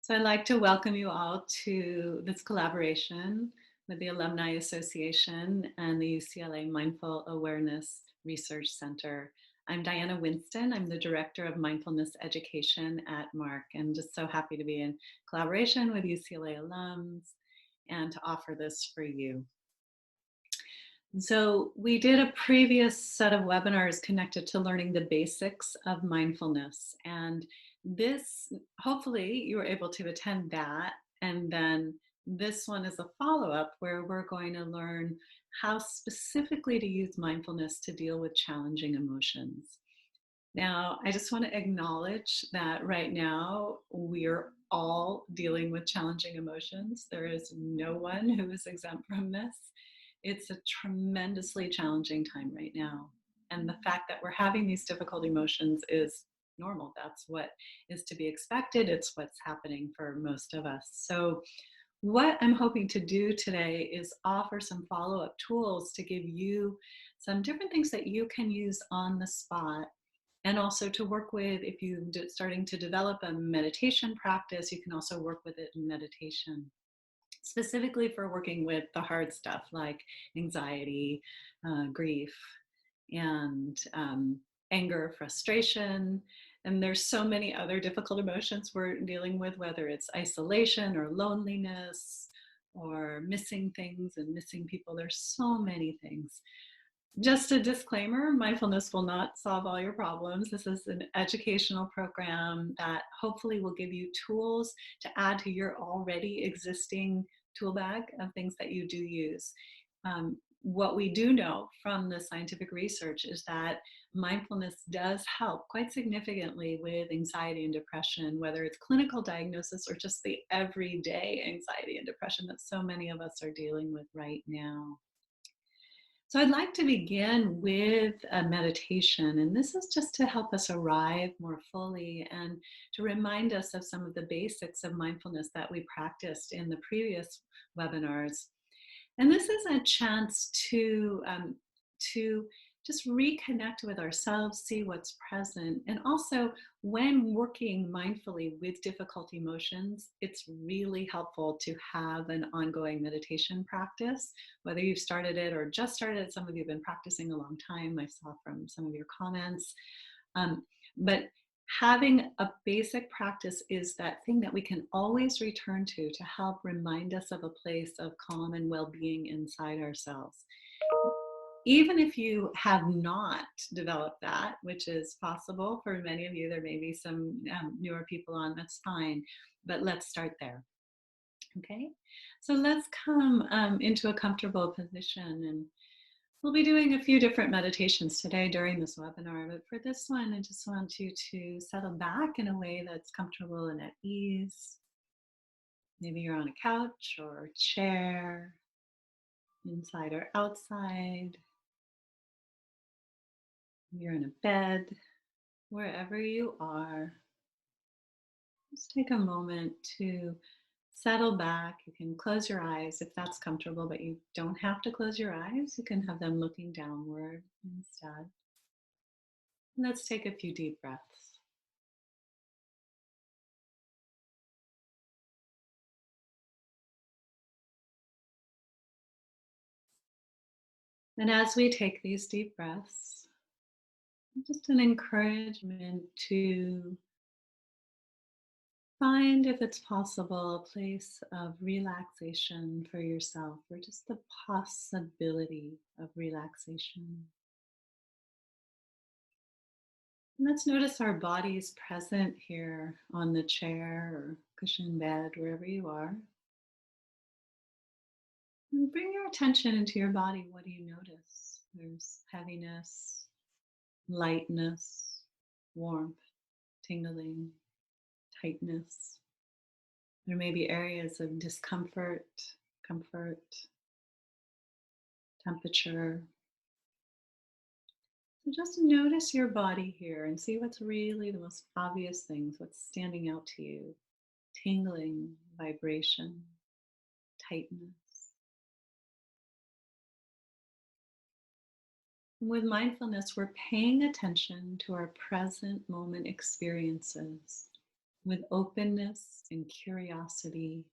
So I'd like to welcome you all to this collaboration with the Alumni Association and the UCLA Mindful Awareness Research Center. I'm Diana Winston. I'm the Director of Mindfulness Education at MARC, and just so happy to be in collaboration with UCLA alums and to offer this for you. So we did a previous set of webinars connected to learning the basics of mindfulness. And this, hopefully you were able to attend that. And then this one is a follow-up where we're going to learn how specifically to use mindfulness to deal with challenging emotions. Now, I just want to acknowledge that right now we're all dealing with challenging emotions. There is no one who is exempt from this. It's a tremendously challenging time right now. And the fact that we're having these difficult emotions is normal. That's what is to be expected. It's what's happening for most of us. So, what I'm hoping to do today is offer some follow up tools to give you some different things that you can use on the spot, and also to work with. If you're starting to develop a meditation practice, you can also work with it in meditation, specifically for working with the hard stuff like anxiety, grief, and anger, frustration. And there's so many other difficult emotions we're dealing with, whether it's isolation or loneliness or missing things and missing people. There's so many things. Just a disclaimer, mindfulness will not solve all your problems. This is an educational program that hopefully will give you tools to add to your already existing tool bag of things that you do use. What we do know from the scientific research is that mindfulness does help quite significantly with anxiety and depression, whether it's clinical diagnosis or just the everyday anxiety and depression that so many of us are dealing with right now. So I'd like to begin with a meditation, and this is just to help us arrive more fully and to remind us of some of the basics of mindfulness that we practiced in the previous webinars. And this is a chance to just reconnect with ourselves, see what's present, and also when working mindfully with difficult emotions, it's really helpful to have an ongoing meditation practice. Whether you've started it or just started it, some of you have been practicing a long time. I saw from some of your comments. But having a basic practice is that thing that we can always return to help remind us of a place of calm and well-being inside ourselves. Even if you have not developed that, which is possible for many of you, there may be some newer people on, that's fine, but let's start there. Okay, so let's come into a comfortable position, and we'll be doing a few different meditations today during this webinar, but for this one, I just want you to settle back in a way that's comfortable and at ease. Maybe you're on a couch or a chair, inside or outside. You're in a bed, wherever you are. Just take a moment to settle back. You can close your eyes if that's comfortable, but you don't have to close your eyes. You can have them looking downward instead. Let's take a few deep breaths. And as we take these deep breaths, just an encouragement to find, if it's possible, a place of relaxation for yourself, or just the possibility of relaxation. And let's notice our bodies present here on the chair or cushion bed, wherever you are. And bring your attention into your body. What do you notice? There's heaviness, lightness, warmth, tingling, tightness. There may be areas of discomfort, comfort, temperature. So just notice your body here and see what's really the most obvious things, what's standing out to you. Tingling, vibration, tightness. And with mindfulness, we're paying attention to our present moment experiences. with openness and curiosity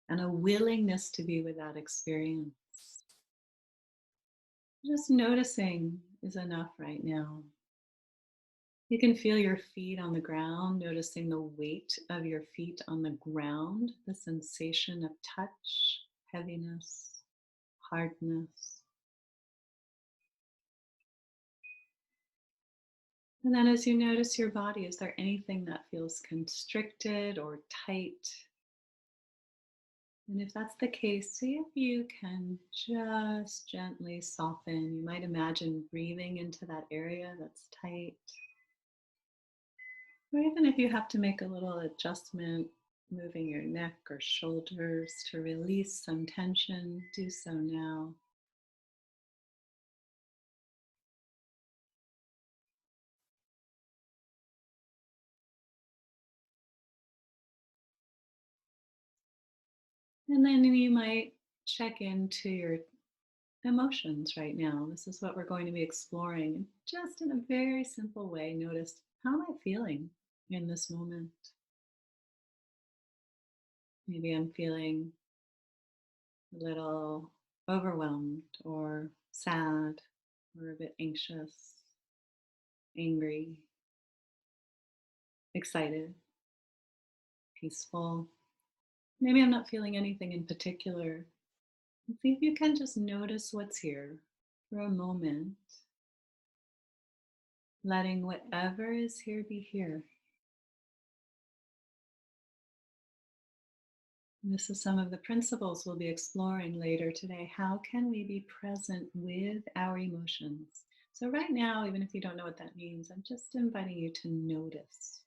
and a willingness to be with that experience. Just noticing is enough right now. You can feel your feet on the ground, noticing the weight of your feet on the ground, the sensation of touch, heaviness, hardness. And then as you notice your body, is there anything that feels constricted or tight? And if that's the case, see if you can just gently soften. You might imagine breathing into that area that's tight. Or even if you have to make a little adjustment, moving your neck or shoulders to release some tension, do so now. And then you might check into your emotions right now. This is what we're going to be exploring. Just in a very simple way, notice, how am I feeling in this moment? Maybe I'm feeling a little overwhelmed or sad or a bit anxious, angry, excited, peaceful. Maybe I'm not feeling anything in particular. And see if you can just notice what's here for a moment, letting whatever is here be here. And this is some of the principles we'll be exploring later today. How can we be present with our emotions? So, right now, even if you don't know what that means, I'm just inviting you to notice.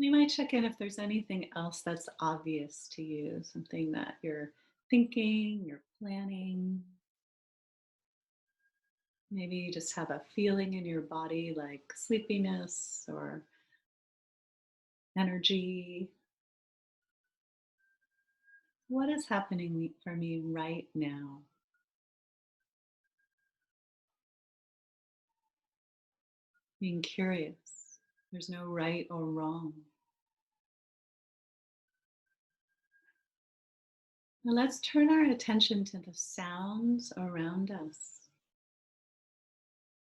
You might check in if there's anything else that's obvious to you, something that you're thinking, you're planning. Maybe you just have a feeling in your body like sleepiness or energy. What is happening for me right now? Being curious. There's no right or wrong. Now let's turn our attention to the sounds around us.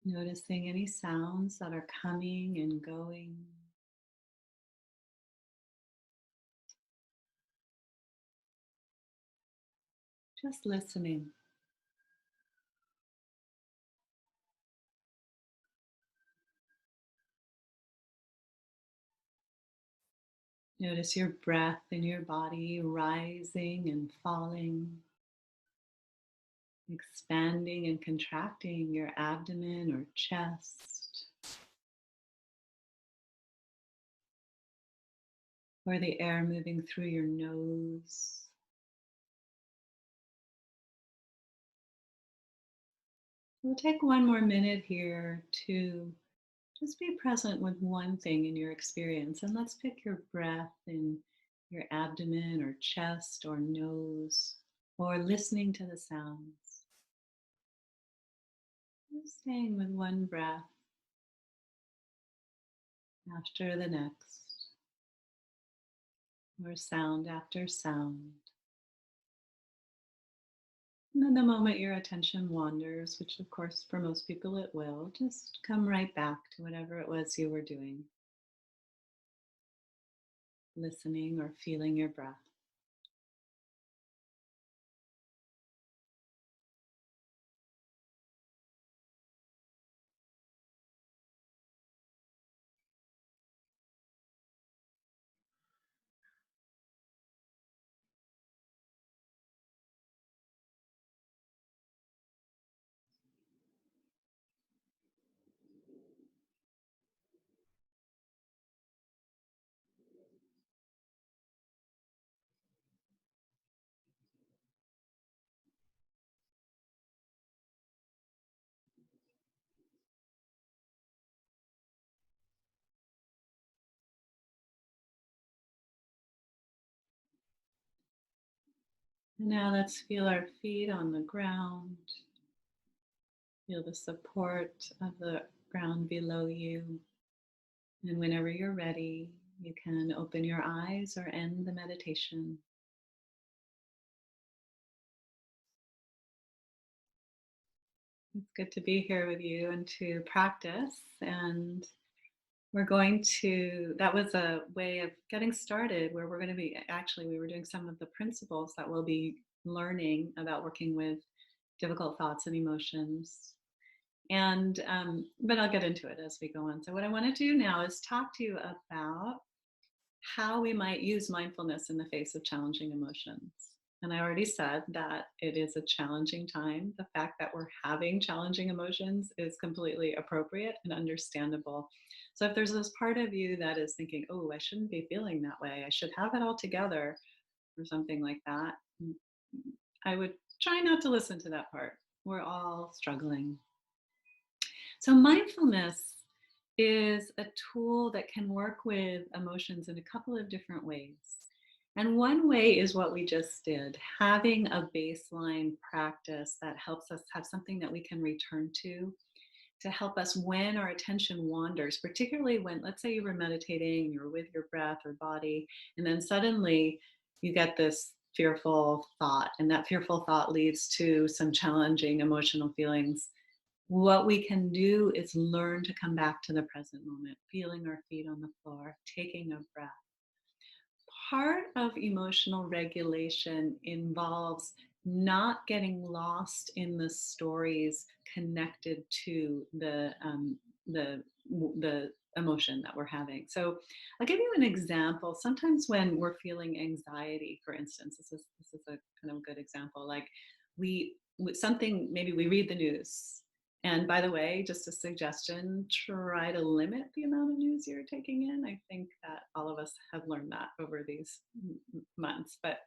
Noticing any sounds that are coming and going. Just listening. Notice your breath in your body rising and falling, expanding and contracting your abdomen or chest, or the air moving through your nose. We'll take one more minute here to just be present with one thing in your experience. And let's pick your breath in your abdomen or chest or nose, or listening to the sounds. Just staying with one breath after the next, or sound after sound. And then the moment your attention wanders, which of course for most people it will, just come right back to whatever it was you were doing, listening or feeling your breath. And now let's feel our feet on the ground. Feel the support of the ground below you. And whenever you're ready, you can open your eyes or end the meditation. It's good to be here with you and to practice. And we're going to, that was a way of getting started where we're going to be, actually, we were doing some of the principles that we'll be learning about working with difficult thoughts and emotions. And, but I'll get into it as we go on. So, what I want to do now is talk to you about how we might use mindfulness in the face of challenging emotions. And I already said that it is a challenging time. The fact that we're having challenging emotions is completely appropriate and understandable. So if there's this part of you that is thinking, oh, I shouldn't be feeling that way, I should have it all together, or something like that, I would try not to listen to that part. We're all struggling. So mindfulness is a tool that can work with emotions in a couple of different ways. And one way is what we just did, having a baseline practice that helps us have something that we can return to help us when our attention wanders, particularly when, let's say you were meditating, you're with your breath or body, and then suddenly you get this fearful thought, and that fearful thought leads to some challenging emotional feelings. What we can do is learn to come back to the present moment, feeling our feet on the floor, taking a breath. Part of emotional regulation involves not getting lost in the stories connected to the emotion that we're having. So I'll give you an example. Sometimes when we're feeling anxiety, for instance, this is a kind of good example. Like we with something, maybe we read the news. And by the way, just a suggestion, try to limit the amount of news you're taking in. I think that all of us have learned that over these months. But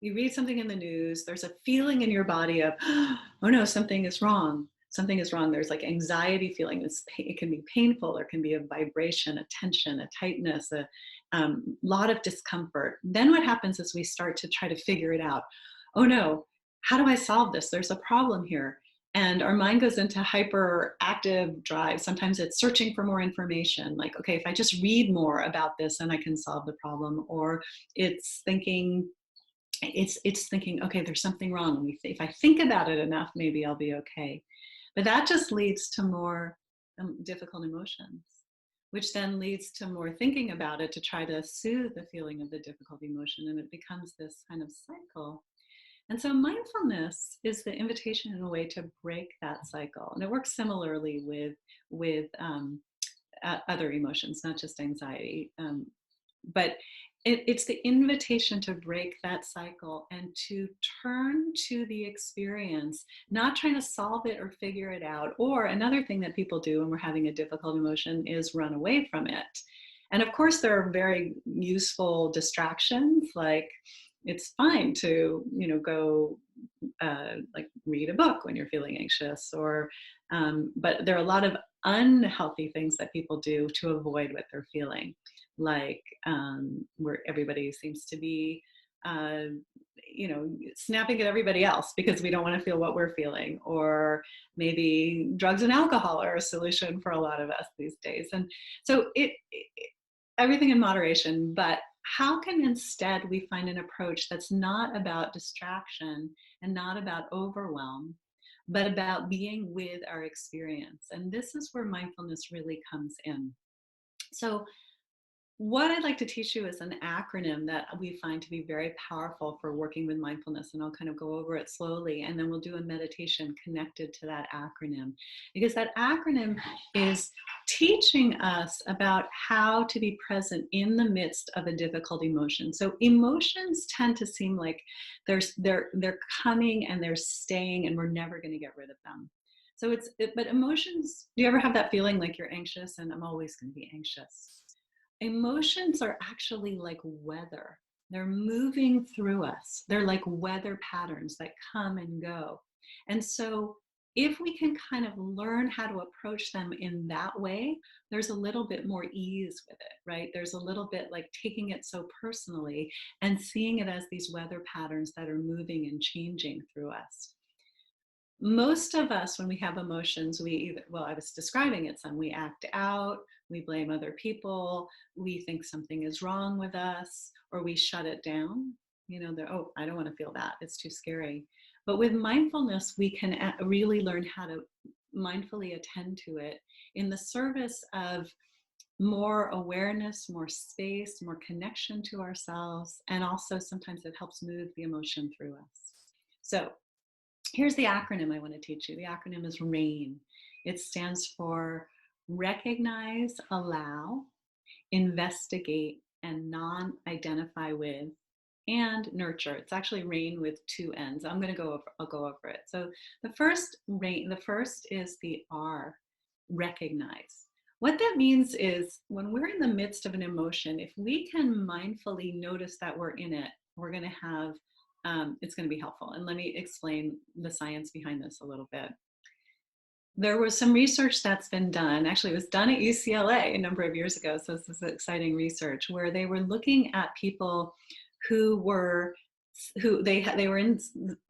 you read something in the news, there's a feeling in your body of, oh no, something is wrong. Something is wrong. There's like anxiety feeling. It can be painful. There can be a vibration, a tension, a tightness, a lot of discomfort. Then what happens is we start to try to figure it out. Oh no, how do I solve this? There's a problem here. And our mind goes into hyperactive drive. Sometimes it's searching for more information, like, okay, if I just read more about this, then I can solve the problem. Or it's thinking, it's thinking, okay, there's something wrong. If I think about it enough, maybe I'll be okay. But that just leads to more difficult emotions, which then leads to more thinking about it to try to soothe the feeling of the difficult emotion, and it becomes this kind of cycle. And so mindfulness is the invitation in a way to break that cycle, and it works similarly with other emotions, not just anxiety. But it's the invitation to break that cycle and to turn to the experience, not trying to solve it or figure it out. Or another thing that people do when we're having a difficult emotion is run away from it. And of course, there are very useful distractions, like it's fine to, go like read a book when you're feeling anxious, or but there are a lot of unhealthy things that people do to avoid what they're feeling, like where everybody seems to be uh, snapping at everybody else because we don't want to feel what we're feeling, or maybe drugs and alcohol are a solution for a lot of us these days. And so everything in moderation, but how can instead we find an approach that's not about distraction and not about overwhelm, but about being with our experience? And this is where mindfulness really comes in. So what I'd like to teach you is an acronym that we find to be very powerful for working with mindfulness. And I'll kind of go over it slowly, and then we'll do a meditation connected to that acronym. Because that acronym is teaching us about how to be present in the midst of a difficult emotion. So emotions tend to seem like they're coming and they're staying, and we're never going to get rid of them. So but emotions, do you ever have that feeling like you're anxious and I'm always going to be anxious? Emotions are actually like weather. They're moving through us. They're like weather patterns that come and go. And so if we can kind of learn how to approach them in that way, there's a little bit more ease with it, right? There's a little bit like taking it so personally and seeing it as these weather patterns that are moving and changing through us. Most of us, when we have emotions, we either, well, I was describing it some, we act out, we blame other people, we think something is wrong with us, or we shut it down. Oh, I don't want to feel that. It's too scary. But with mindfulness, we can really learn how to mindfully attend to it in the service of more awareness, more space, more connection to ourselves, and also sometimes it helps move the emotion through us. So here's the acronym I want to teach you. The acronym is RAIN. It stands for recognize, allow, investigate, and non-identify with, and nurture. It's actually RAIN with two N's. I'll go over it. So the first is the R, recognize. What that means is when we're in the midst of an emotion, if we can mindfully notice that we're in it, we're going to have it's going to be helpful. And let me explain the science behind this a little bit. There was some research that's been done. Actually, it was done at UCLA a number of years ago. So this is exciting research where they were looking at people who were they were in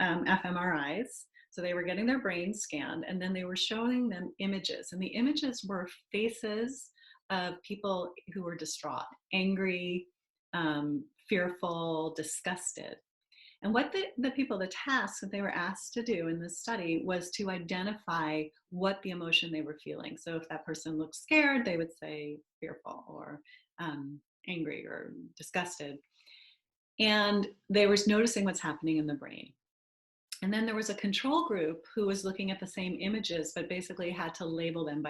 fMRIs. So they were getting their brains scanned, and then they were showing them images, and the images were faces of people who were distraught, angry, fearful, disgusted. And what the people, the task that they were asked to do in this study was to identify what the emotion they were feeling. So if that person looked scared, they would say fearful or angry or disgusted. And they were noticing what's happening in the brain. And then there was a control group who was looking at the same images, but basically had to label them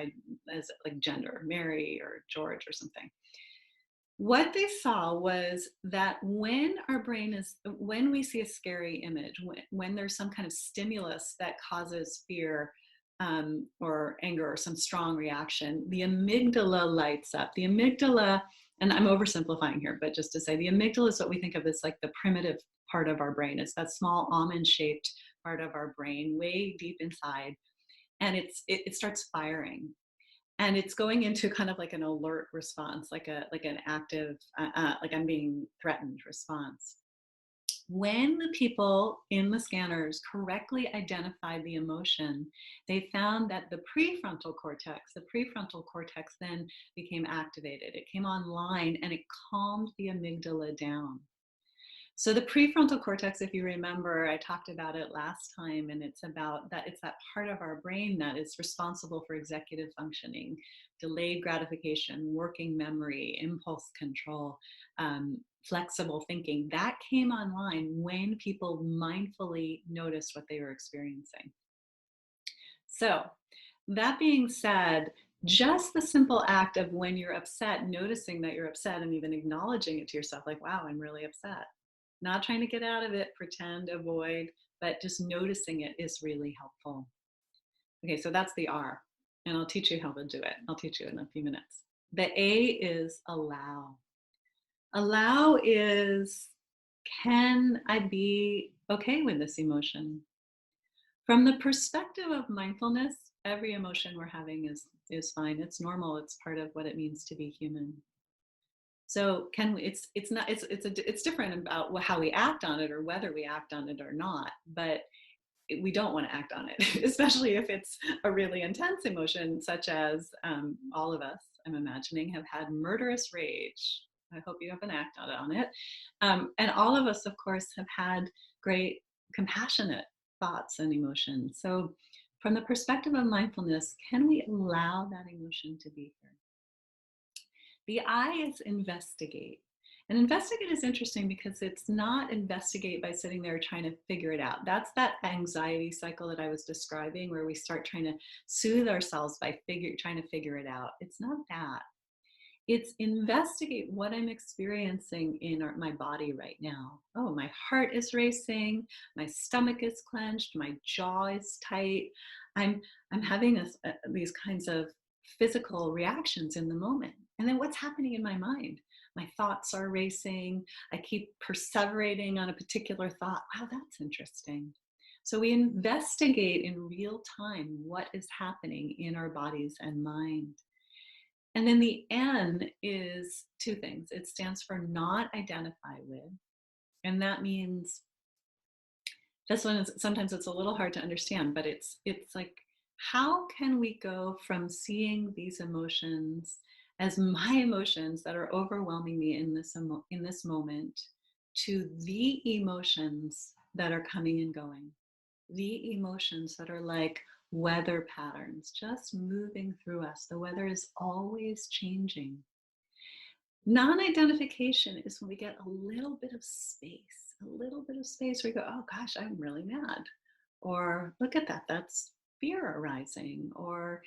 as like gender, Mary or George or something. What they saw was that when when we see a scary image, when there's some kind of stimulus that causes fear or anger or some strong reaction, the amygdala lights up. The amygdala, and I'm oversimplifying here, but just to say, the amygdala is what we think of as like the primitive part of our brain. It's that small almond-shaped part of our brain, way deep inside, and it starts firing, and it's going into kind of like an alert response, like an active like I'm being threatened response. When the people in the scanners correctly identified the emotion, they found that the prefrontal cortex then became activated. It came online and it calmed the amygdala down. So the prefrontal cortex, if you remember, I talked about it last time, and it's that part of our brain that is responsible for executive functioning, delayed gratification, working memory, impulse control, flexible thinking. That came online when people mindfully noticed what they were experiencing. So that being said, just the simple act of when you're upset, noticing that you're upset and even acknowledging it to yourself, like, wow, I'm really upset. Not trying to get out of it, pretend, avoid, but just noticing it is really helpful. Okay, so that's the R, and I'll teach you how to do it. I'll teach you in a few minutes. The A is allow. Allow is, can I be okay with this emotion? From the perspective of mindfulness, every emotion we're having is fine. It's normal. It's part of what it means to be human. So it's different about how we act on it or whether we act on it or not, but we don't want to act on it, especially if it's a really intense emotion, such as all of us, I'm imagining, have had murderous rage. I hope you haven't acted on it. And all of us, of course, have had great compassionate thoughts and emotions. So from the perspective of mindfulness, can we allow that emotion to be here? The I is investigate. And investigate is interesting because it's not investigate by sitting there trying to figure it out. That's that anxiety cycle that I was describing where we start trying to soothe ourselves by trying to figure it out. It's not that. It's investigate what I'm experiencing in my body right now. Oh, my heart is racing, my stomach is clenched, my jaw is tight. I'm having these kinds of physical reactions in the moment. And then what's happening in my mind? My thoughts are racing. I keep perseverating on a particular thought. Wow, that's interesting. So we investigate in real time what is happening in our bodies and mind. And then the N is two things. It stands for not identify with. And that means this one is sometimes it's a little hard to understand, but it's like, how can we go from seeing these emotions as my emotions that are overwhelming me in in this moment, to the emotions that are coming and going, the emotions that are like weather patterns just moving through us. The weather is always changing. Non-identification is when we get a little bit of space, a little bit of space where we go, oh gosh, I'm really mad. Or look at that, that's fear arising. Or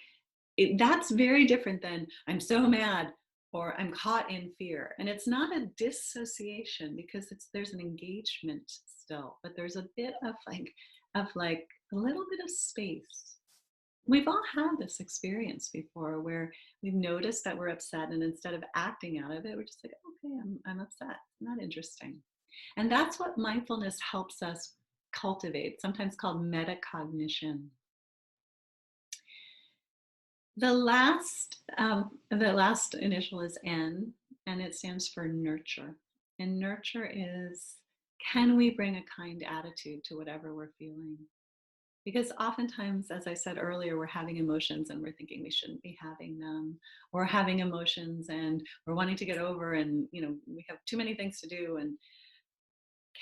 that's very different than I'm so mad or I'm caught in fear. And it's not a dissociation because there's an engagement still, but there's a bit of like a little bit of space. We've all had this experience before where we've noticed that we're upset, and instead of acting out of it, we're just like, okay, I'm upset. Not interesting. And that's what mindfulness helps us cultivate, sometimes called metacognition. The last initial is N, and it stands for nurture. And nurture is, can we bring a kind attitude to whatever we're feeling? Because oftentimes, as I said earlier, we're having emotions and we're thinking we shouldn't be having them. We're having emotions and we're wanting to get over, and we have too many things to do. And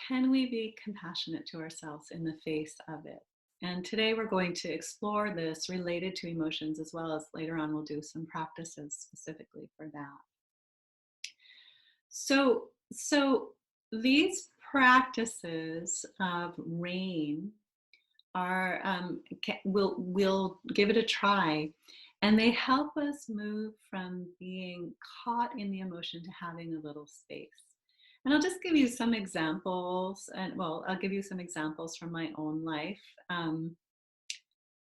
can we be compassionate to ourselves in the face of it? And today we're going to explore this related to emotions, as well as later on we'll do some practices specifically for that. So these practices of rain are we'll give it a try, and they help us move from being caught in the emotion to having a little space. And I'll just give you some examples, and well, I'll give you some examples from my own life. um,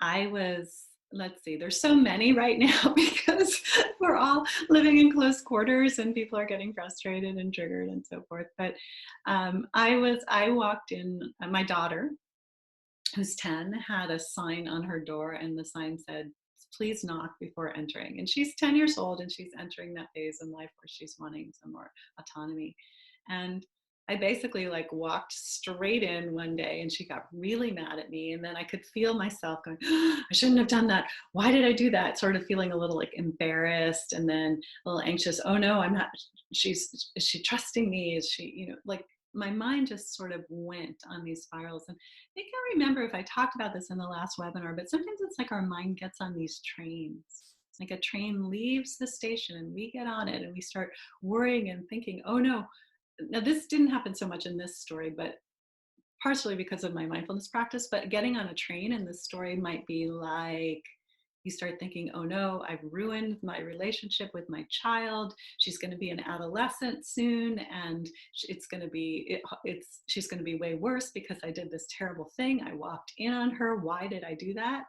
I was, let's see, there's so many right now because we're all living in close quarters and people are getting frustrated and triggered and so forth. But I walked in, my daughter, who's 10, had a sign on her door, and the sign said, please knock before entering. And she's 10 years old and she's entering that phase in life where she's wanting some more autonomy. And I basically like walked straight in one day and she got really mad at me. And then I could feel myself going, oh, I shouldn't have done that. Why did I do that? Sort of feeling a little like embarrassed and then a little anxious. Oh no, I'm not, is she trusting me? Is she, like my mind just sort of went on these spirals. And I can't remember if I talked about this in the last webinar, but sometimes it's like our mind gets on these trains. Like a train leaves the station and we get on it and we start worrying and thinking, oh no. Now, this didn't happen so much in this story, but partially because of my mindfulness practice. But getting on a train in this story might be like, you start thinking, oh no, I've ruined my relationship with my child. She's going to be an adolescent soon, and it's going to be she's going to be way worse because I did this terrible thing. I walked in on her. Why did I do that?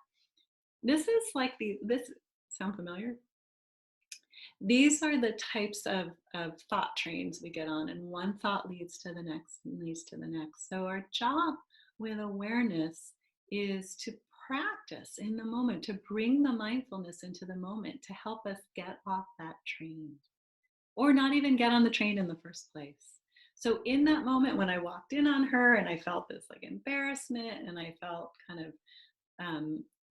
This is like this sound familiar? These are the types of thought trains we get on, and one thought leads to the next and leads to the next. So our job with awareness is to practice in the moment, to bring the mindfulness into the moment, to help us get off that train or not even get on the train in the first place. So in that moment when I walked in on her and I felt this like embarrassment and I felt kind of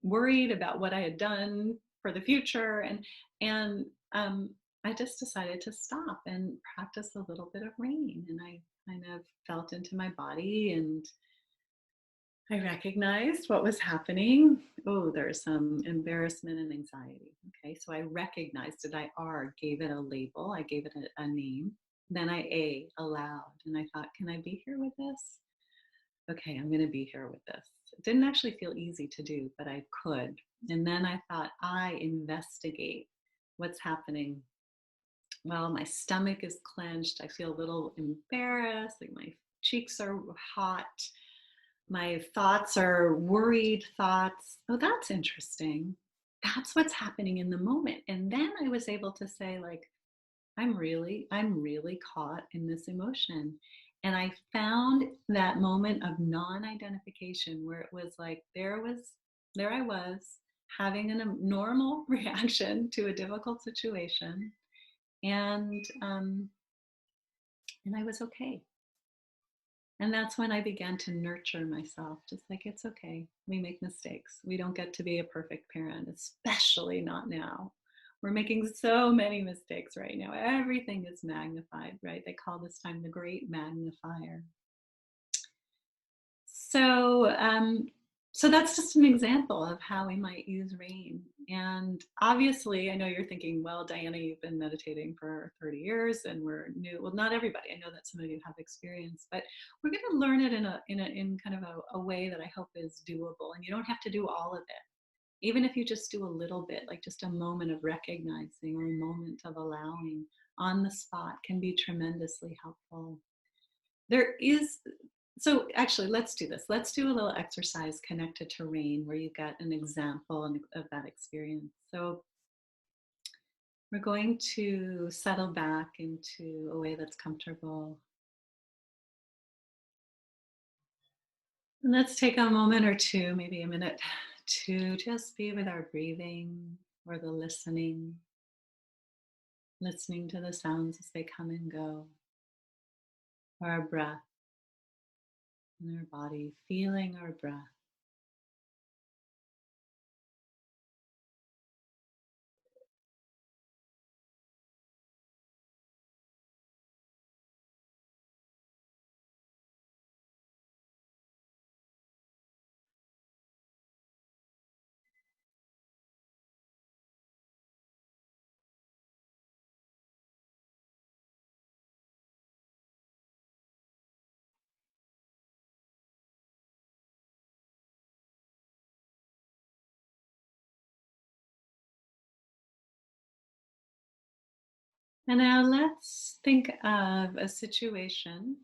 worried about what I had done for the future, and I just decided to stop and practice a little bit of rain. And I kind of felt into my body and I recognized what was happening. Oh, there's some embarrassment and anxiety. Okay, so I recognized it. I gave it a label. I gave it a name. Then I allowed, and I thought, can I be here with this? Okay, I'm going to be here with this. It didn't actually feel easy to do, but I could. And then I thought, I investigate what's happening. Well, my stomach is clenched. I feel a little embarrassed, like my cheeks are hot. My thoughts are worried thoughts. Oh, that's interesting. That's what's happening in the moment. And then I was able to say, like, I'm really caught in this emotion. And I found that moment of non-identification where it was like, there I was having a normal reaction to a difficult situation. And I was okay. And that's when I began to nurture myself, just like it's okay. We make mistakes. We don't get to be a perfect parent, especially not now. We're making so many mistakes right now. Everything is magnified, right? They call this time the great magnifier. So, so that's just an example of how we might use rain. And obviously, I know you're thinking, well, Diana, you've been meditating for 30 years and we're new. Well, not everybody. I know that some of you have experience, but we're going to learn it in kind of a way that I hope is doable. And you don't have to do all of it. Even if you just do a little bit, like just a moment of recognizing or a moment of allowing on the spot can be tremendously helpful. There is so actually, let's do this. Let's do a little exercise connected to rain where you get an example of that experience. So we're going to settle back into a way that's comfortable. And let's take a moment or two, maybe a minute, to just be with our breathing or the listening to the sounds as they come and go, or our breath in our body, feeling our breath. And now let's think of a situation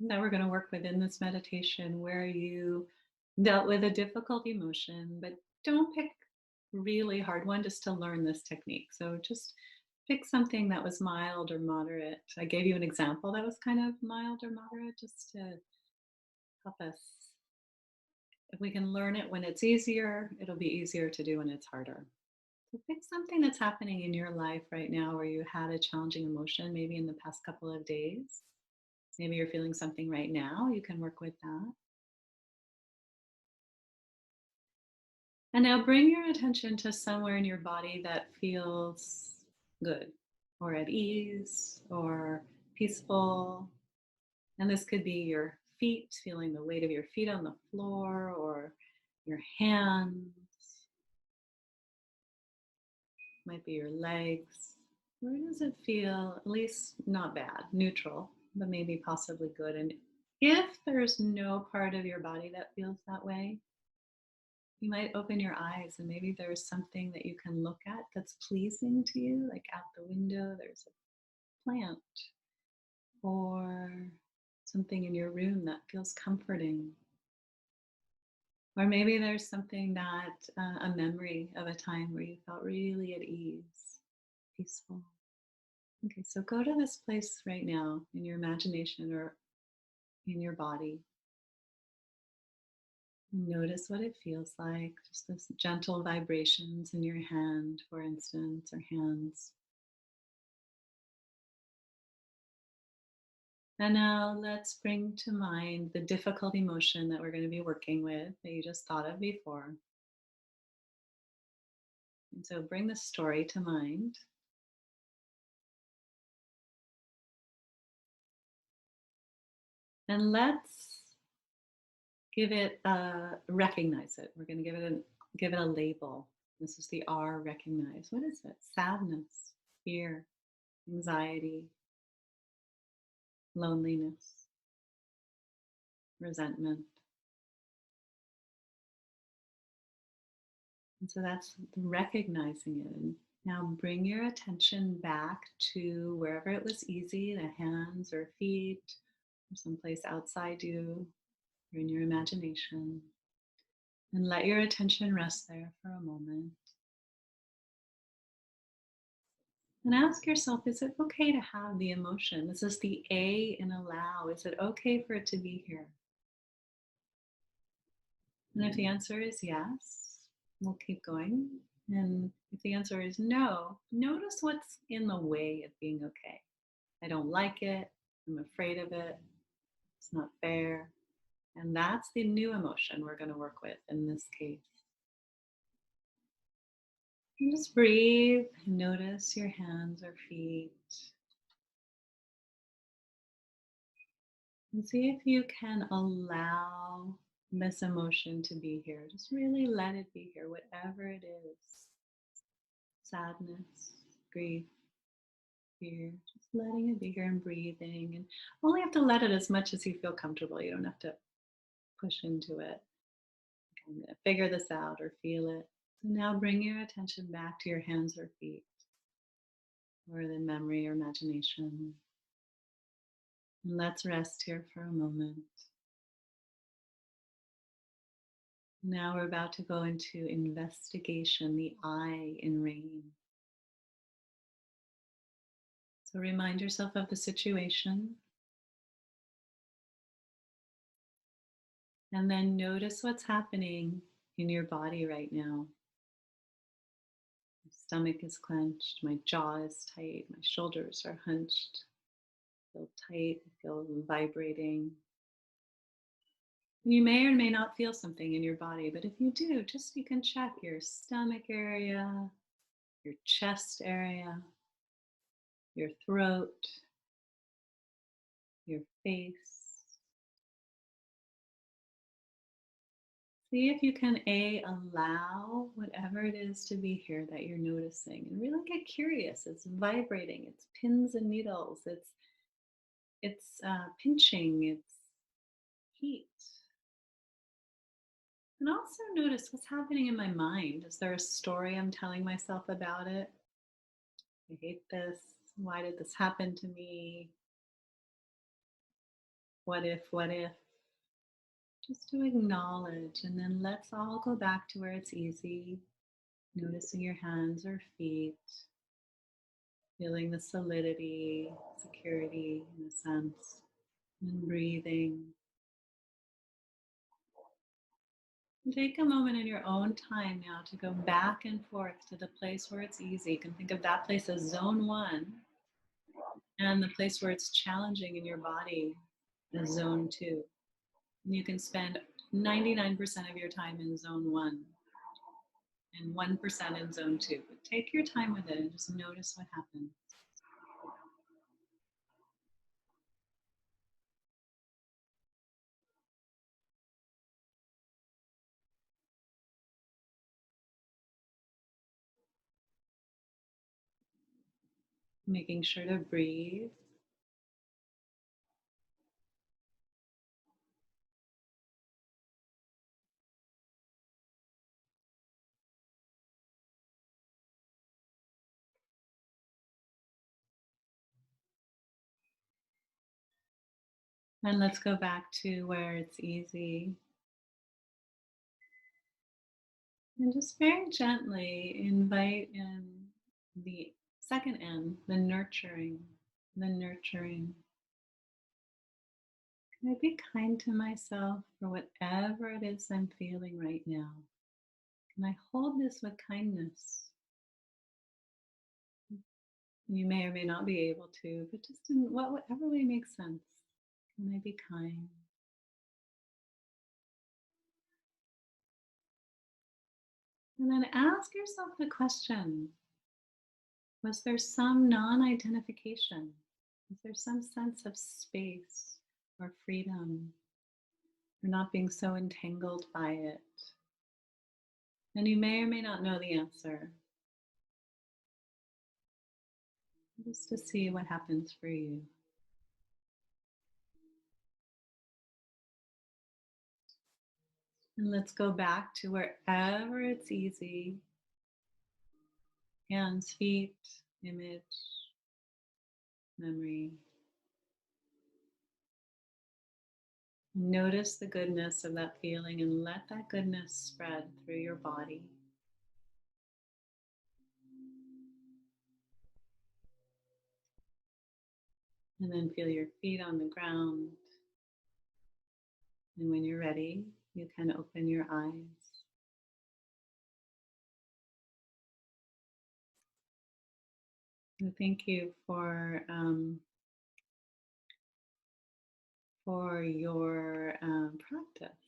that we're going to work with in this meditation where you dealt with a difficult emotion, but don't pick really hard one just to learn this technique. So just pick something that was mild or moderate. I gave you an example that was kind of mild or moderate just to help us. If we can learn it when it's easier, it'll be easier to do when it's harder. So pick something that's happening in your life right now where you had a challenging emotion, maybe in the past couple of days. Maybe you're feeling something right now. You can work with that. And now bring your attention to somewhere in your body that feels good or at ease or peaceful. And this could be your feet, feeling the weight of your feet on the floor, or your hands, might be your legs. Where does it feel, at least not bad, neutral, but maybe possibly good? And if there's no part of your body that feels that way, you might open your eyes and maybe there's something that you can look at that's pleasing to you, like out the window, there's a plant or something in your room that feels comforting. Or maybe there's something that, a memory of a time where you felt really at ease, peaceful. Okay, so go to this place right now in your imagination or in your body and notice what it feels like. Just those gentle vibrations in your hand, for instance, or hands. And now let's bring to mind the difficult emotion that we're going to be working with that you just thought of before. And so bring the story to mind. And let's recognize it. We're going to give it a label. This is the R, recognize. What is it? Sadness, fear, anxiety, loneliness, resentment. And so that's recognizing it. And now bring your attention back to wherever it was easy, the hands or feet, or someplace outside you, or in your imagination. And let your attention rest there for a moment. And ask yourself, is it okay to have the emotion? This is the A in allow. Is it okay for it to be here? And if the answer is yes, we'll keep going. And if the answer is no, notice what's in the way of being okay. I don't like it. I'm afraid of it. It's not fair. And that's the new emotion we're going to work with in this case. And just breathe. Notice your hands or feet. And see if you can allow this emotion to be here. Just really let it be here, whatever it is. Sadness, grief, fear. Just letting it be here and breathing. And only have to let it as much as you feel comfortable. You don't have to push into it. Okay, I'm going to figure this out or feel it. So now bring your attention back to your hands or feet, or the memory or imagination. And let's rest here for a moment. Now we're about to go into investigation, the I in rain. So remind yourself of the situation and then notice what's happening in your body right now. My stomach is clenched, my jaw is tight, my shoulders are hunched. I feel tight, I feel vibrating. You may or may not feel something in your body, but if you do, just you can check your stomach area, your chest area, your throat, your face. See if you can allow whatever it is to be here that you're noticing and really get curious. It's vibrating, it's pins and needles, it's pinching, it's heat. And also notice what's happening in my mind. Is there a story I'm telling myself about it? I hate this. Why did this happen to me? What if, what if? Just to acknowledge, and then let's all go back to where it's easy, noticing your hands or feet, feeling the solidity, security in a sense, and breathing. And take a moment in your own time now to go back and forth to the place where it's easy. You can think of that place as zone one, and the place where it's challenging in your body as zone two. And you can spend 99% of your time in zone one and 1% in zone two. But take your time with it and just notice what happens. Making sure to breathe. And let's go back to where it's easy. And just very gently invite in the second N, the nurturing, the nurturing. Can I be kind to myself for whatever it is I'm feeling right now? Can I hold this with kindness? You may or may not be able to, but just in whatever way makes sense. Can I be kind? And then ask yourself the question, was there some non-identification? Was there some sense of space or freedom or not being so entangled by it? And you may or may not know the answer, just to see what happens for you. And let's go back to wherever it's easy. Hands, feet, image, memory. Notice the goodness of that feeling and let that goodness spread through your body. And then feel your feet on the ground. And when you're ready, you can open your eyes. And thank you for your practice.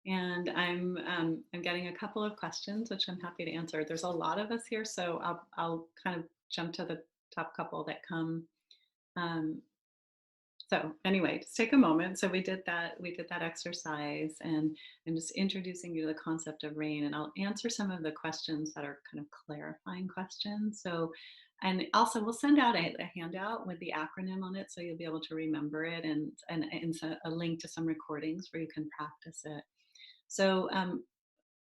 And I'm getting a couple of questions, which I'm happy to answer. There's a lot of us here, so I'll kind of jump to the top couple that come. Um, so anyway, just take a moment. So we did that exercise, and I'm just introducing you to the concept of rain, and I'll answer some of the questions that are kind of clarifying questions. So, and also we'll send out a handout with the acronym on it, so you'll be able to remember it, and a link to some recordings where you can practice it. So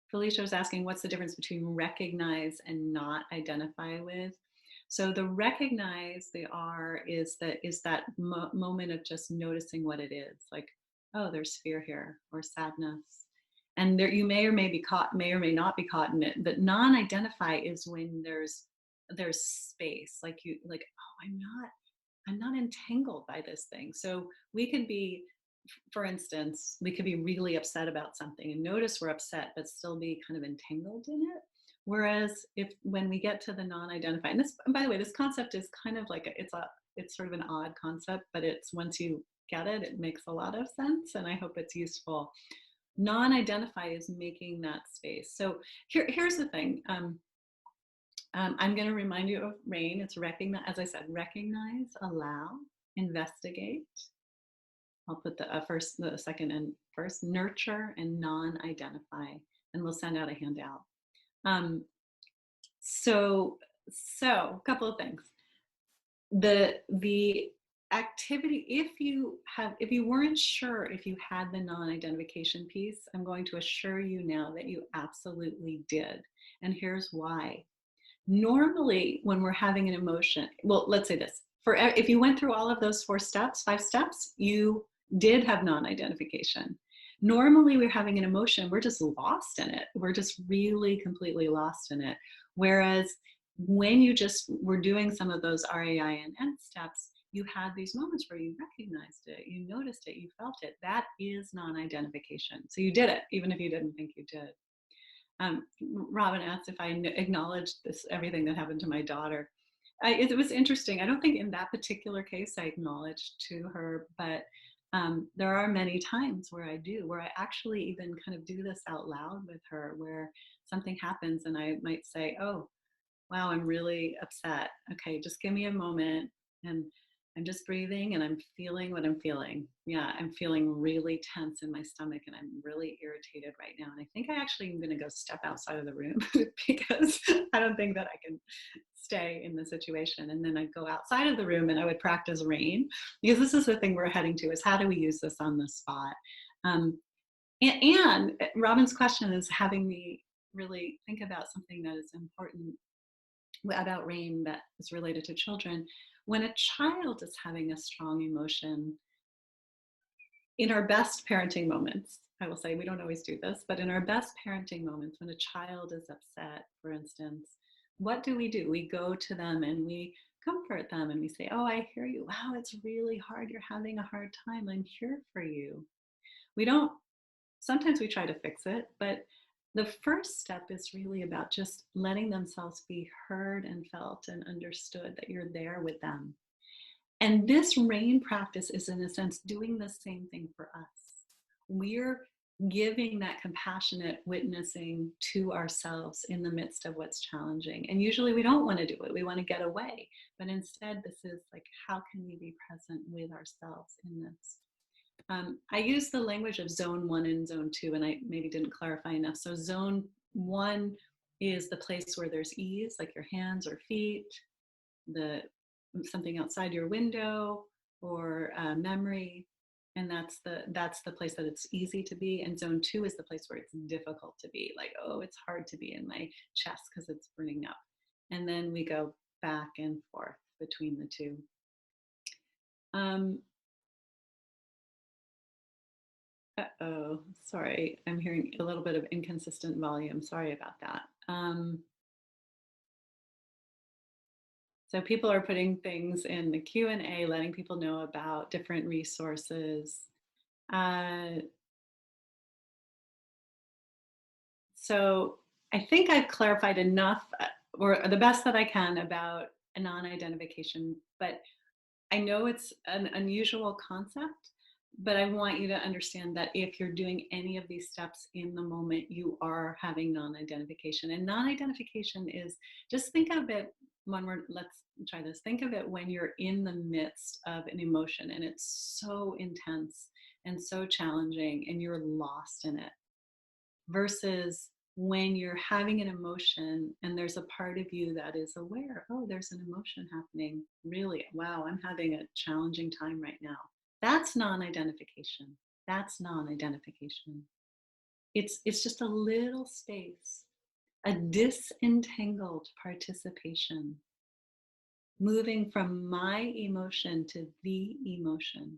Felicia was asking, what's the difference between recognize and not identify with? So the recognize, the R, is that moment of just noticing what it is, like, oh, there's fear here, or sadness, and there you may or may be caught, may or may not be caught in it. But non-identify is when there's space, like, oh, I'm not entangled by this thing. So we could be, for instance, we could be really upset about something and notice we're upset, but still be kind of entangled in it. Whereas if when we get to the non-identified, and by the way, this concept is kind of like it's sort of an odd concept, but it's once you get it, it makes a lot of sense, and I hope it's useful. Non-identify is making that space. So here's the thing. I'm going to remind you of RAIN. It's recognize, as I said, recognize, allow, investigate. I'll put the second and first, nurture and non-identify, and we'll send out a handout. Um, so, a couple of things. The activity, if you weren't sure if you had the non-identification piece, I'm going to assure you now that you absolutely did. And here's why. Normally, when we're having an emotion, well, let's say this, if you went through all of those 5 steps, you did have non-identification. Normally, we're having an emotion, we're just lost in it. We're just really completely lost in it. Whereas when you just were doing some of those RAI and N steps, you had these moments where you recognized it, you noticed it, you felt it. That is non-identification. So you did it, even if you didn't think you did. Robin asked if I acknowledged everything that happened to my daughter. It was interesting. I don't think in that particular case I acknowledged to her, but there are many times where I do, where I actually even kind of do this out loud with her, where something happens and I might say, oh, wow, I'm really upset. Okay, just give me a moment. And I'm just breathing and I'm feeling what I'm feeling. Yeah, I'm feeling really tense in my stomach and I'm really irritated right now. And I think I actually am going to go step outside of the room because I don't think that I can stay in the situation. And then I'd go outside of the room and I would practice RAIN, because this is the thing we're heading to, is how do we use this on the spot? And Robin's question is having me really think about something that is important about RAIN that is related to children. When a child is having a strong emotion, in our best parenting moments, I will say we don't always do this, but in our best parenting moments, when a child is upset, for instance, what do? We go to them and we comfort them and we say, oh, I hear you. Wow, it's really hard. You're having a hard time. I'm here for you. We don't, sometimes we try to fix it, but the first step is really about just letting themselves be heard and felt and understood, that you're there with them. And this RAIN practice is, in a sense, doing the same thing for us. We're giving that compassionate witnessing to ourselves in the midst of what's challenging. And usually we don't want to do it. We want to get away. But instead, this is like, how can we be present with ourselves in this? I use the language of zone 1 and zone 2, and I maybe didn't clarify enough. So zone 1 is the place where there's ease, like your hands or feet, something outside your window, or memory, and that's the place that it's easy to be. And zone 2 is the place where it's difficult to be, like, oh, it's hard to be in my chest because it's burning up. And then we go back and forth between the two. Uh-oh, sorry, I'm hearing a little bit of inconsistent volume. Sorry about that. So people are putting things in the Q&A, letting people know about different resources. So I think I've clarified enough, or the best that I can, about a non-identification, but I know it's an unusual concept. But I want you to understand that if you're doing any of these steps in the moment, you are having non-identification. And non-identification is, just think of it when let's try this. Think of it when you're in the midst of an emotion and it's so intense and so challenging and you're lost in it, versus when you're having an emotion and there's a part of you that is aware, oh, there's an emotion happening. Really, wow, I'm having a challenging time right now. That's non-identification. That's non-identification. It's just a little space, a disentangled participation, moving from my emotion to the emotion.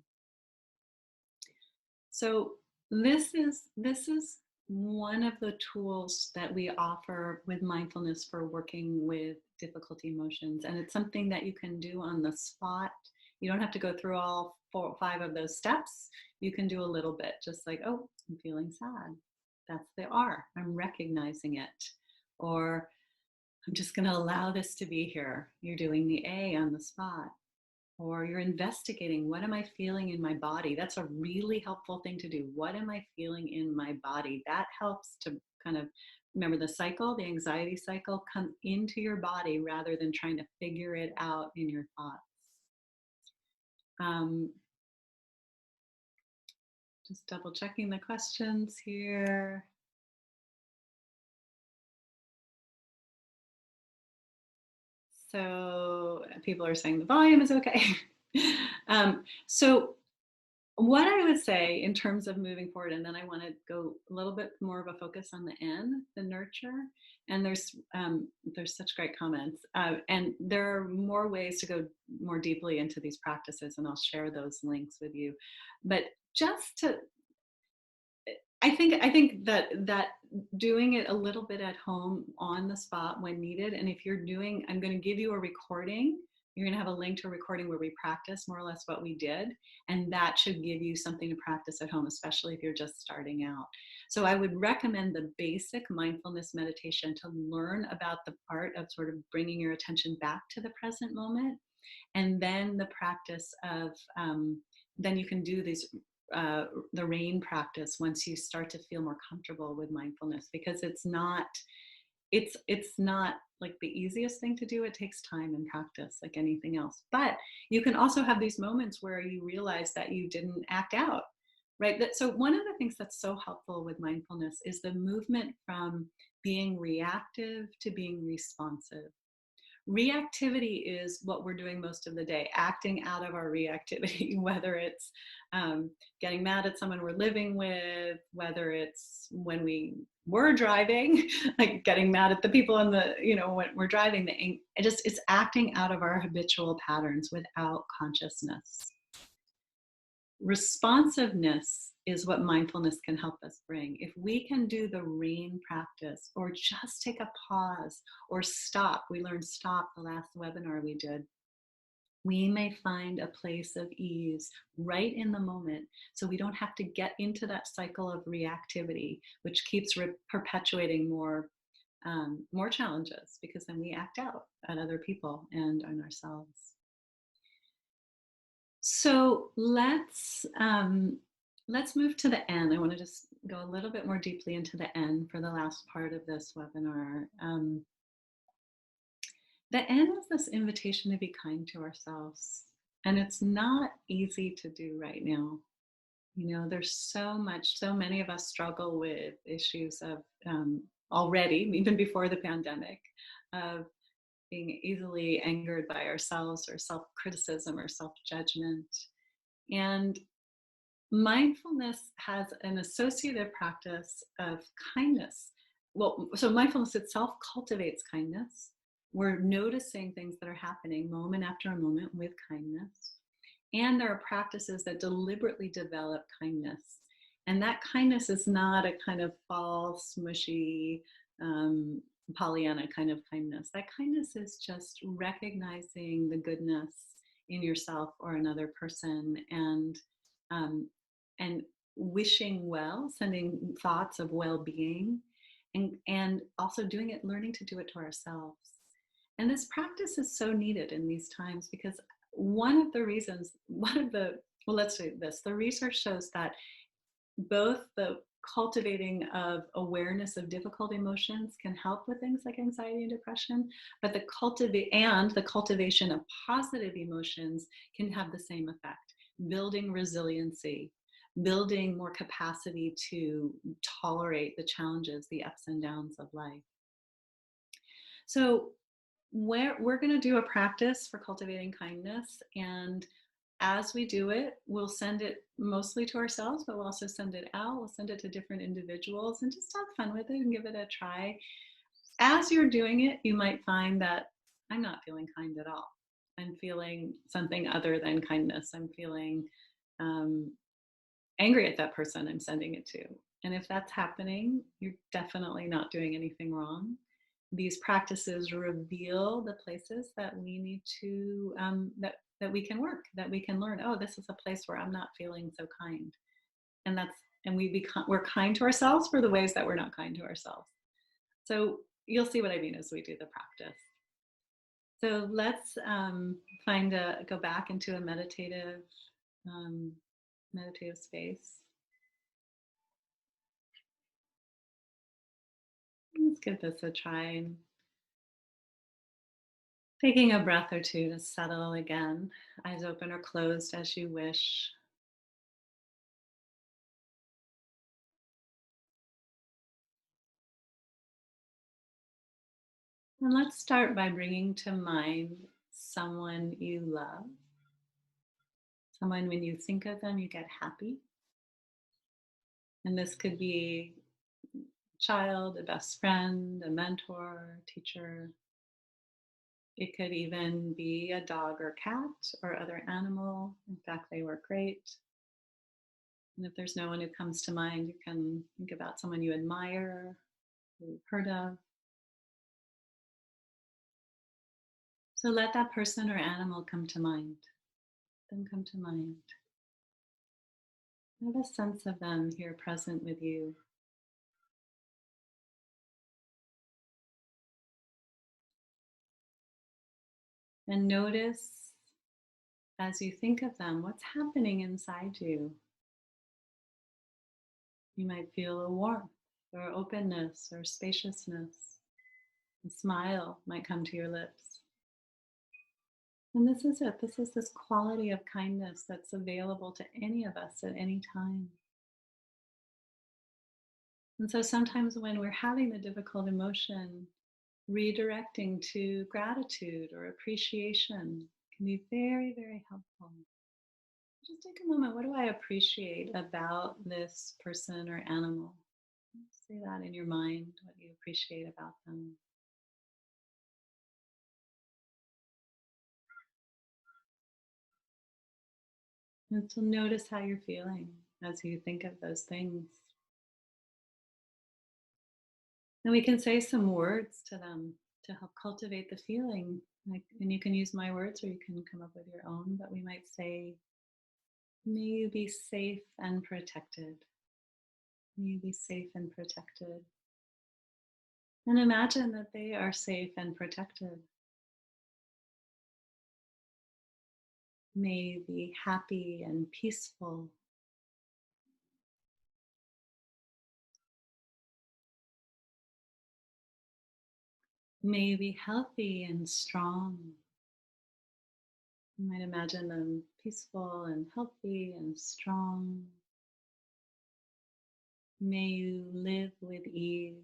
So this is one of the tools that we offer with mindfulness for working with difficult emotions, and it's something that you can do on the spot. You don't have to go through all 4 or 5 of those steps. You can do a little bit, just like, oh, I'm feeling sad. That's the R. I'm recognizing it. Or I'm just going to allow this to be here. You're doing the A on the spot, or you're investigating, what am I feeling in my body? That's a really helpful thing to do. What am I feeling in my body? That helps to kind of remember the cycle, the anxiety cycle. Come into your body rather than trying to figure it out in your thoughts. um, just double checking the questions here. So people are saying the volume is okay. So what I would say in terms of moving forward, and then I want to go a little bit more of a focus on the N, the nurture. And there's such great comments, and there are more ways to go more deeply into these practices, and I'll share those links with you. But just to, I think that doing it a little bit at home on the spot when needed. And if you're doing, I'm going to give you a recording. You're going to have a link to a recording where we practice more or less what we did, and that should give you something to practice at home, especially if you're just starting out. So I would recommend the basic mindfulness meditation to learn about the part of sort of bringing your attention back to the present moment, and then the practice of then you can do these the rain practice once you start to feel more comfortable with mindfulness, because it's not like the easiest thing to do. It takes time and practice like anything else, but you can also have these moments where you realize that you didn't act out right. So one of the things that's so helpful with mindfulness is the movement from being reactive to being responsive. Reactivity is what we're doing most of the day, acting out of our reactivity, whether it's getting mad at someone we're living with, whether it's when we were driving, like getting mad at the people in the, when we're driving, it's acting out of our habitual patterns without consciousness. Responsiveness is what mindfulness can help us bring. If we can do the rain practice, or just take a pause, or stop. We learned stop the last webinar we did. We may find a place of ease right in the moment, so we don't have to get into that cycle of reactivity, which keeps perpetuating more challenges, because then we act out at other people and on ourselves. So let's move to the N. I want to just go a little bit more deeply into the N for the last part of this webinar. The N is this invitation to be kind to ourselves, and it's not easy to do right now. There's so many of us struggle with issues of already, even before the pandemic, of being easily angered by ourselves, or self-criticism, or self-judgment. And mindfulness has an associative practice of kindness. Well, so mindfulness itself cultivates kindness. We're noticing things that are happening moment after moment with kindness. And there are practices that deliberately develop kindness. And that kindness is not a kind of false, mushy, Pollyanna kind of kindness. That kindness is just recognizing the goodness in yourself or another person, um, and wishing well, sending thoughts of well-being, and also doing it, learning to do it to ourselves. And this practice is so needed in these times, because one of the Well, let's do this. The research shows that both the cultivating of awareness of difficult emotions can help with things like anxiety and depression, but the cultivation of positive emotions can have the same effect, building resiliency, building more capacity to tolerate the challenges, the ups and downs of life. So we're going to do a practice for cultivating kindness, and as we do it, we'll send it mostly to ourselves, but we'll also send it out. We'll send it to different individuals and just have fun with it and give it a try. As you're doing it, you might find that I'm not feeling kind at all. I'm feeling something other than kindness. I'm feeling um, angry at that person I'm sending it to. And if that's happening, you're definitely not doing anything wrong. These practices reveal the places that we need to that we can work, that we can learn. Oh, this is a place where I'm not feeling so kind, and we're kind to ourselves for the ways that we're not kind to ourselves. So you'll see what I mean as we do the practice. So let's go back into a um, meditative space. Let's give this a try. Taking a breath or two to settle again, eyes open or closed as you wish. And let's start by bringing to mind someone you love, someone when you think of them, you get happy. And this could be a child, a best friend, a mentor, teacher. It could even be a dog or cat or other animal. In fact, they work great. And if there's no one who comes to mind, you can think about someone you admire, who you've heard of. So let that person or animal come to mind. Them come to mind. Have a sense of them here present with you. And notice as you think of them, what's happening inside you. You might feel a warmth or openness or spaciousness. A smile might come to your lips. And this is it. This is this quality of kindness that's available to any of us at any time. And so sometimes when we're having the difficult emotion, redirecting to gratitude or appreciation can be very, very helpful. Just take a moment. What do I appreciate about this person or animal? Say that in your mind, what you appreciate about them. And so notice how you're feeling as you think of those things. And we can say some words to them to help cultivate the feeling. Like, and you can use my words or you can come up with your own, but we might say, may you be safe and protected. May you be safe and protected. And imagine that they are safe and protected. May you be happy and peaceful. May you be healthy and strong. You might imagine them peaceful and healthy and strong. May you live with ease.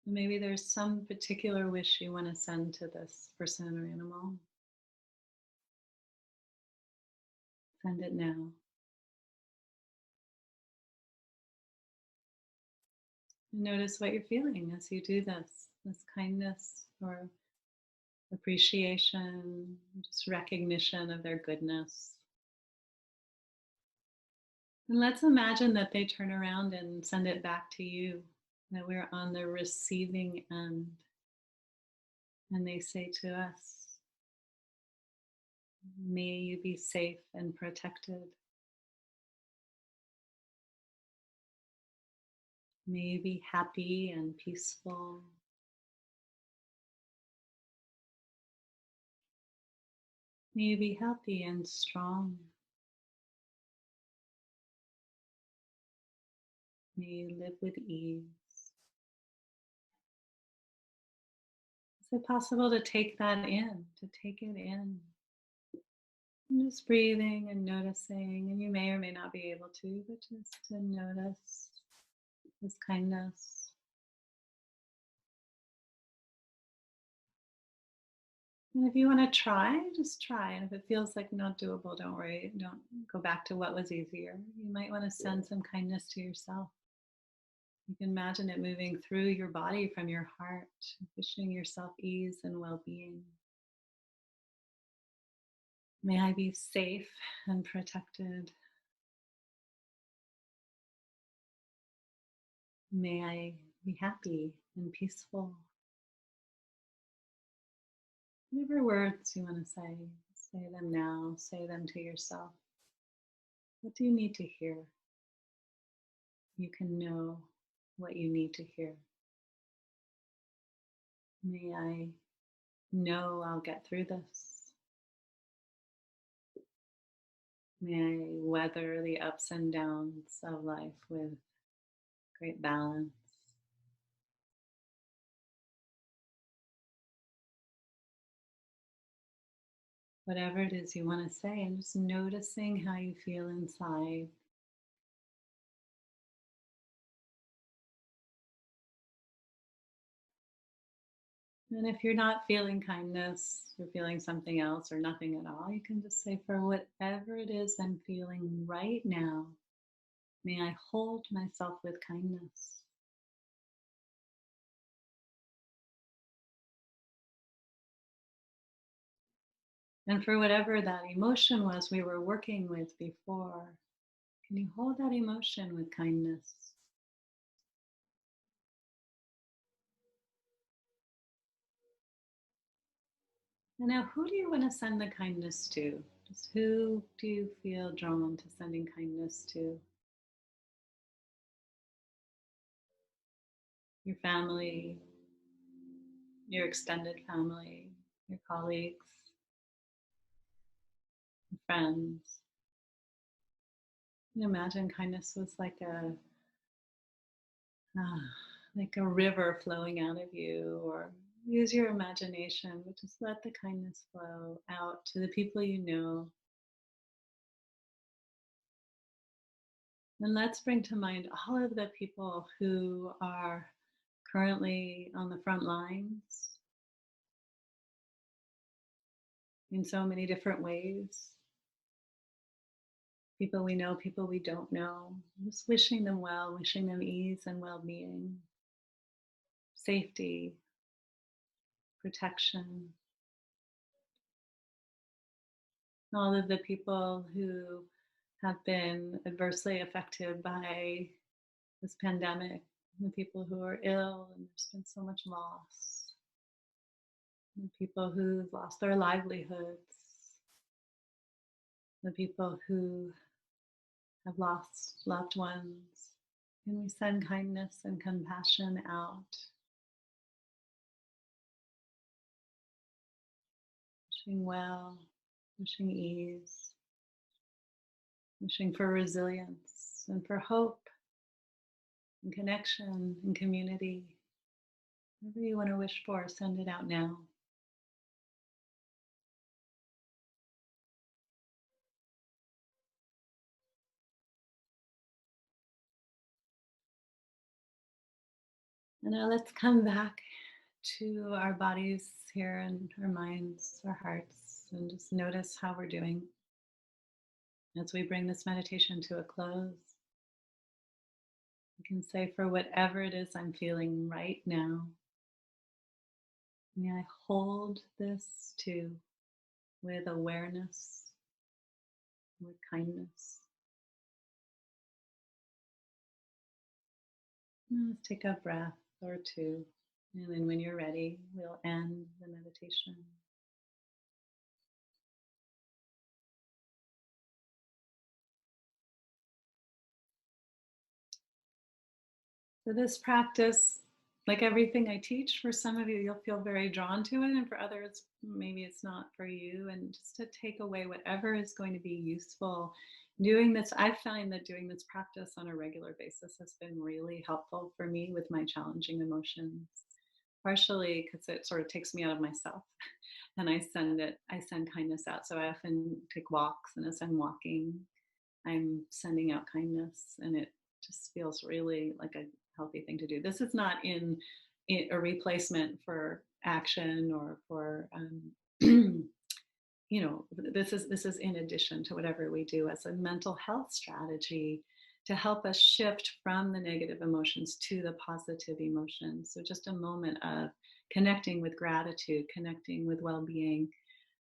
Maybe there's some particular wish you want to send to this person or animal. Send it now. Notice what you're feeling as you do this kindness or appreciation, just recognition of their goodness. And let's imagine that they turn around and send it back to you, that we're on the receiving end. And they say to us, may you be safe and protected. May you be happy and peaceful. May you be healthy and strong. May you live with ease. Is it possible to take that in, to take it in? And just breathing and noticing, and you may or may not be able to, but just to notice this kindness. And if you want to try, just try. And if it feels like not doable, don't worry. Don't go back to what was easier. You might want to send some kindness to yourself. You can imagine it moving through your body from your heart, wishing yourself ease and well being. May I be safe and protected. May I be happy and peaceful. Whatever words you want to say them now, say them to yourself. What do you need to hear? You can know what you need to hear. May I know I'll get through this. May I weather the ups and downs of life with great balance. Whatever it is you want to say, and just noticing how you feel inside. And if you're not feeling kindness, you're feeling something else or nothing at all, you can just say, for whatever it is I'm feeling right now, may I hold myself with kindness. And for whatever that emotion was we were working with before, can you hold that emotion with kindness? And now, who do you want to send the kindness to? Just who do you feel drawn to sending kindness to? Your family, your extended family, your colleagues, your friends. And imagine kindness was ah, like a river flowing out of you, or use your imagination, but just let the kindness flow out to the people you know. And let's bring to mind all of the people who are currently on the front lines in so many different ways. People we know, people we don't know. Just wishing them well, wishing them ease and well being, safety, protection. All of the people who have been adversely affected by this pandemic, the people who are ill, and there's been so much loss, the people who've lost their livelihoods, the people who have lost loved ones. And we send kindness and compassion out, wishing well, wishing ease, wishing for resilience and for hope and connection and community. Whatever you want to wish for, send it out now. And now let's come back to our bodies here and our minds, our hearts, and just notice how we're doing as we bring this meditation to a close. You can say, for whatever it is I'm feeling right now, may I hold this too with awareness, with kindness. And let's take a breath or two. And then when you're ready, we'll end the meditation. So this practice like everything I teach, for some of you, you'll feel very drawn to it, and for others, maybe it's not for you. And just to take away whatever is going to be useful. Doing this, I find that doing this practice on a regular basis has been really helpful for me with my challenging emotions, partially because it sort of takes me out of myself and I send kindness out. So I often take walks, and as I'm walking, I'm sending out kindness, and it just feels really like a healthy thing to do. This is not in a replacement for action or for this is in addition to whatever we do as a mental health strategy to help us shift from the negative emotions to the positive emotions. So just a moment of connecting with gratitude, connecting with well-being,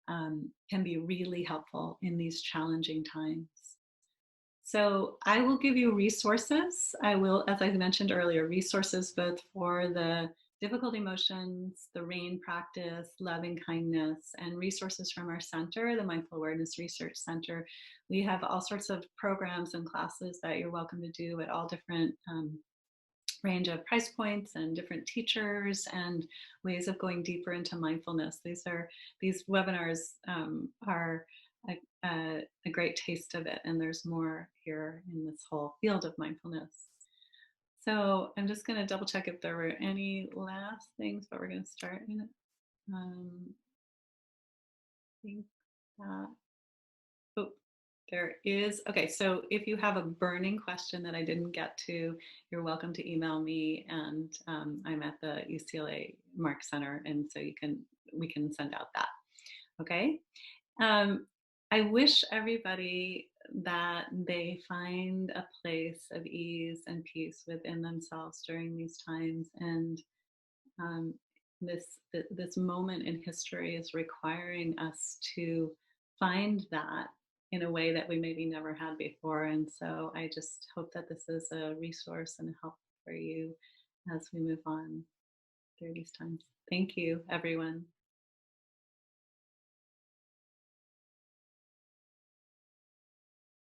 can be really helpful in these challenging times. So I will give you resources. I will, as I mentioned earlier, resources both for the difficult emotions, the RAIN practice, loving kindness, and resources from our center, the Mindful Awareness Research Center. We have all sorts of programs and classes that you're welcome to do at all different range of price points and different teachers and ways of going deeper into mindfulness. These webinars are a great taste of it, and there's more here in this whole field of mindfulness. So I'm just going to double check if there were any last things, but we're going to start in it. I think that, oh, there is. Okay, so if you have a burning question that I didn't get to, you're welcome to email me, and I'm at the UCLA Mark Center, and so we can send out that. Okay. Um, I wish everybody that they find a place of ease and peace within themselves during these times, and um, this moment in history is requiring us to find that in a way that we maybe never had before. And so I just hope that this is a resource and a help for you as we move on through these times. Thank you, everyone.